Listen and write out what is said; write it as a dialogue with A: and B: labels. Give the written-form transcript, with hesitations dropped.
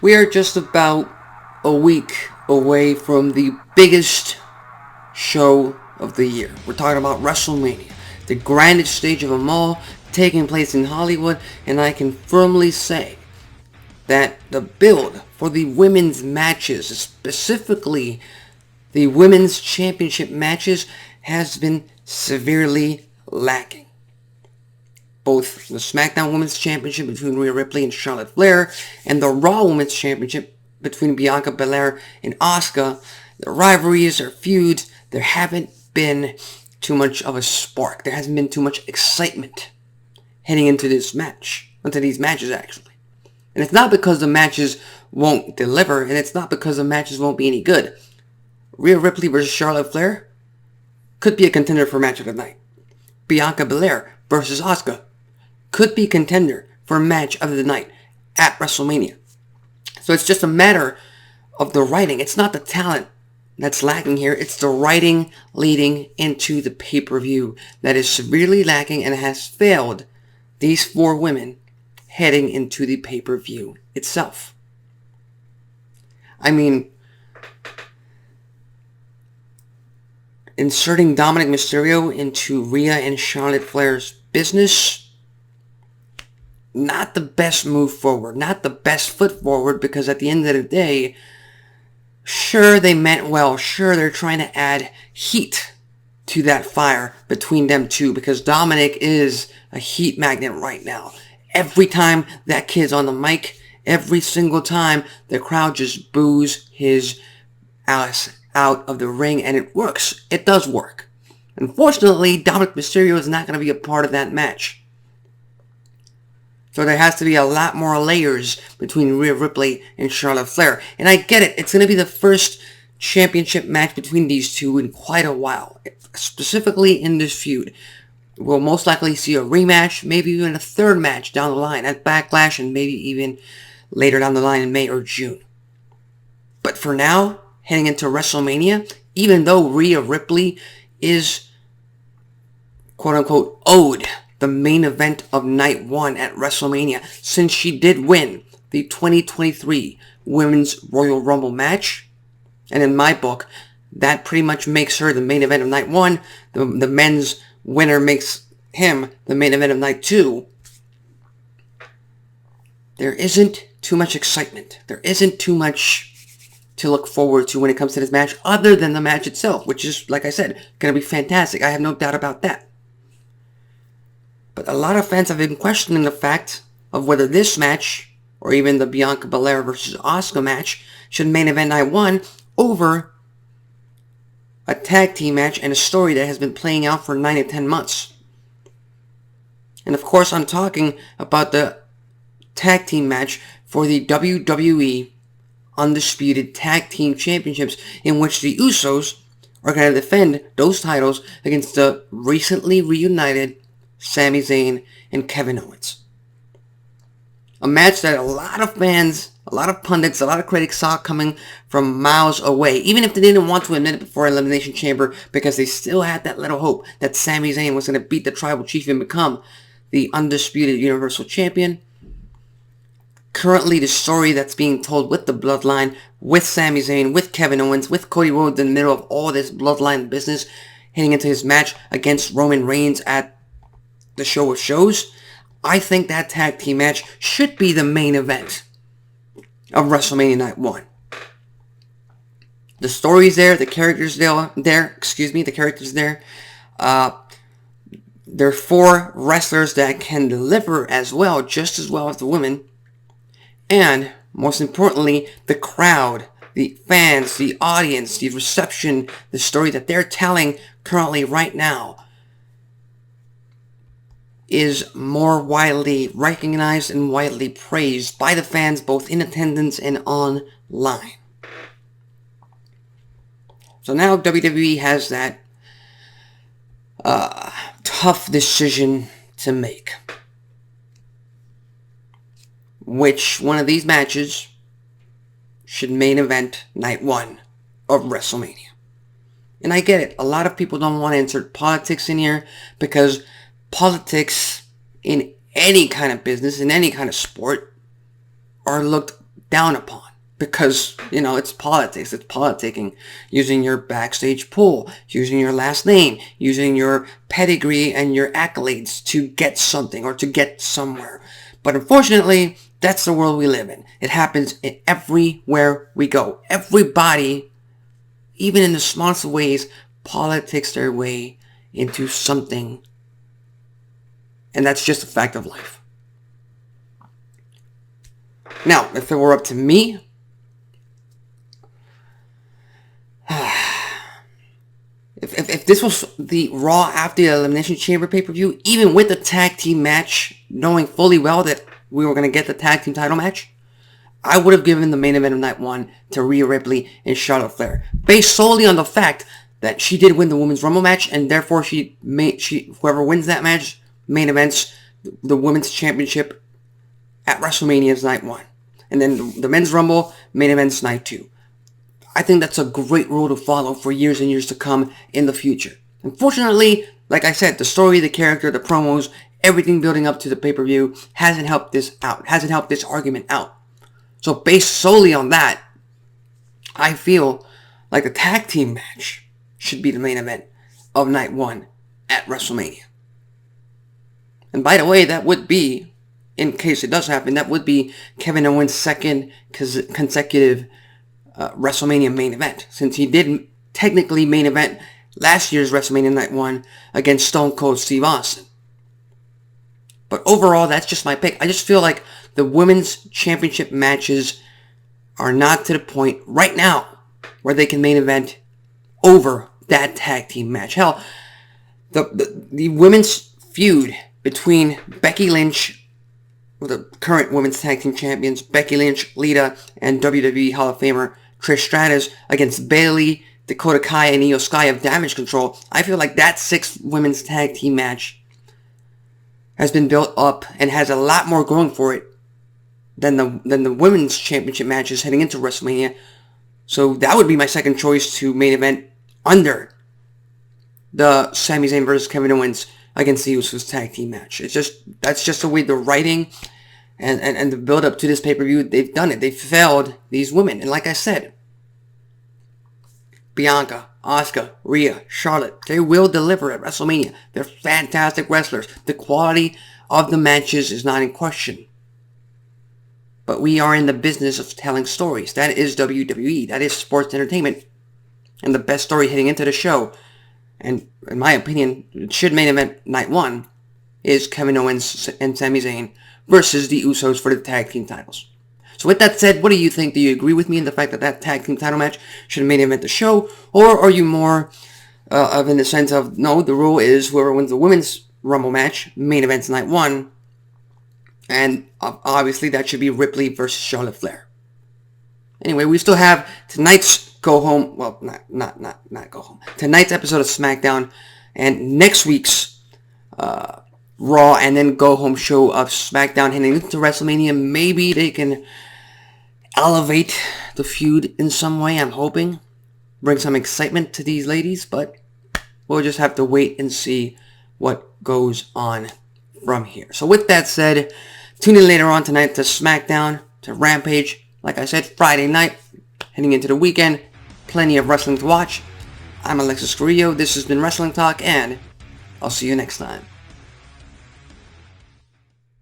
A: We are just about a week away from the biggest show of the year. We're talking about Wrestlemania, the grandest stage of them all, taking place in Hollywood, and I can firmly say that the build for the women's matches, specifically the women's championship matches, has been severely lacking. Both the Smackdown Women's Championship between Rhea Ripley and Charlotte Flair, and the Raw Women's Championship between Bianca Belair and Asuka, the rivalries, their feuds, there haven't been too much of a spark. There hasn't been too much excitement heading into this match, into these matches actually. And it's not because the matches won't deliver, and it's not because the matches won't be any good. Rhea Ripley versus Charlotte Flair could be a contender for match of the night. Bianca Belair versus Asuka could be contender for match of the night at WrestleMania. So it's just a matter of the writing. It's not the talent that's lacking here. It's the writing leading into the pay-per-view that is severely lacking and has failed these four women heading into the pay-per-view itself. I mean, inserting Dominic Mysterio into Rhea and Charlotte Flair's business, not the best move forward, not the best foot forward, because at the end of the day, sure, they meant well, sure, they're trying to add heat to that fire between them two, because Dominic is a heat magnet right now. Every time that kid's on the mic, every single time, the crowd just boos his ass out of the ring, and it works. It does work. Unfortunately, Dominic Mysterio is not going to be a part of that match. So there has to be a lot more layers between Rhea Ripley and Charlotte Flair. And I get it. It's going to be the first championship match between these two in quite a while. Specifically in this feud. We'll most likely see a rematch, maybe even a third match down the line at Backlash, and maybe even later down the line in May or June. But for now, heading into WrestleMania, even though Rhea Ripley is quote-unquote owed the main event of night one at WrestleMania, since she did win the 2023 Women's Royal Rumble match. And in my book, that pretty much makes her the main event of night one. The men's winner makes him the main event of night two. There isn't too much excitement. There isn't too much to look forward to when it comes to this match, other than the match itself, which is, like I said, going to be fantastic. I have no doubt about that. But a lot of fans have been questioning the fact of whether this match, or even the Bianca Belair versus Asuka match, should main event night one over a tag team match and a story that has been playing out for 9 to 10 months. And of course, I'm talking about the tag team match for the WWE Undisputed Tag Team Championships, in which the Usos are going to defend those titles against the recently reunited Sami Zayn and Kevin Owens. A match that a lot of fans, a lot of pundits, a lot of critics saw coming from miles away, even if they didn't want to admit it before Elimination Chamber, because they still had that little hope that Sami Zayn was going to beat the Tribal Chief and become the Undisputed Universal Champion. Currently, the story that's being told with the Bloodline, with Sami Zayn, with Kevin Owens, with Cody Rhodes in the middle of all this Bloodline business, heading into his match against Roman Reigns at the Show of Shows, I think that tag team match should be the main event of WrestleMania Night 1. The story's there, the characters there. There are four wrestlers that can deliver as well, just as well as the women. And, most importantly, the crowd, the fans, the audience, the reception, the story that they're telling currently right now is more widely recognized and widely praised by the fans, both in attendance and online. So now WWE has that tough decision to make. Which one of these matches should main event night one of WrestleMania? And I get it. A lot of people don't want to insert politics in here because politics in any kind of business, in any kind of sport, are looked down upon. Because, it's politics. It's politicking. Using your backstage pull, using your last name, using your pedigree and your accolades to get something or to get somewhere. But unfortunately, that's the world we live in. It happens everywhere we go. Everybody, even in the smallest ways, politics their way into something. And that's just a fact of life. Now, if it were up to me, If this was the Raw after the Elimination Chamber pay-per-view, even with the tag team match, knowing fully well that we were going to get the tag team title match, I would have given the main event of night 1 to Rhea Ripley and Charlotte Flair, based solely on the fact that she did win the Women's Rumble match, and therefore whoever wins that match main events the Women's Championship at WrestleMania's night 1. And then the Men's Rumble main events night 2. I think that's a great rule to follow for years and years to come in the future. Unfortunately, like I said, the story, the character, the promos, everything building up to the pay-per-view hasn't helped this out, hasn't helped this argument out. So based solely on that, I feel like the tag team match should be the main event of night 1 at WrestleMania. And by the way, that would be, in case it does happen, that would be Kevin Owens' second consecutive WrestleMania main event, since he did technically main event last year's WrestleMania Night 1 against Stone Cold Steve Austin. But overall, that's just my pick. I just feel like the Women's Championship matches are not to the point right now where they can main event over that tag team match. Hell, the women's feud between Becky Lynch, the current Women's Tag Team Champions, Becky Lynch, Lita, and WWE Hall of Famer Trish Stratus against Bayley, Dakota Kai, and Io Sky of Damage Control. I feel like that 6 women's tag team match has been built up and has a lot more going for it than the women's championship matches heading into WrestleMania. So that would be my second choice to main event under the Sami Zayn versus Kevin Owens against the Usos tag team match. That's just the way the writing and the build up to this pay-per-view, they've done it. They've failed these women. And like I said, Bianca, Asuka, Rhea, Charlotte, they will deliver at WrestleMania. They're fantastic wrestlers. The quality of the matches is not in question. But we are in the business of telling stories. That is WWE. That is sports entertainment. And the best story heading into the show, and in my opinion, it should main event night 1, is Kevin Owens and Sami Zayn versus the Usos for the tag team titles. So with that said, what do you think? Do you agree with me in the fact that that tag team title match should main event the show? Or are you more in the sense of, no, the rule is whoever wins the Women's Rumble match, main events night 1, and obviously that should be Ripley versus Charlotte Flair. Anyway, we still have tonight's go home, well, not go home, tonight's episode of Smackdown, and next week's Raw and then go home show of Smackdown heading into WrestleMania. Maybe they can elevate the feud in some way, I'm hoping. Bring some excitement to these ladies, but we'll just have to wait and see what goes on from here. So with that said, tune in later on tonight to Smackdown, to Rampage. Like I said, Friday night, heading into the weekend. Plenty of wrestling to watch. I'm Alexis Carrillo. This has been Wrestling Talk, and I'll see you next time.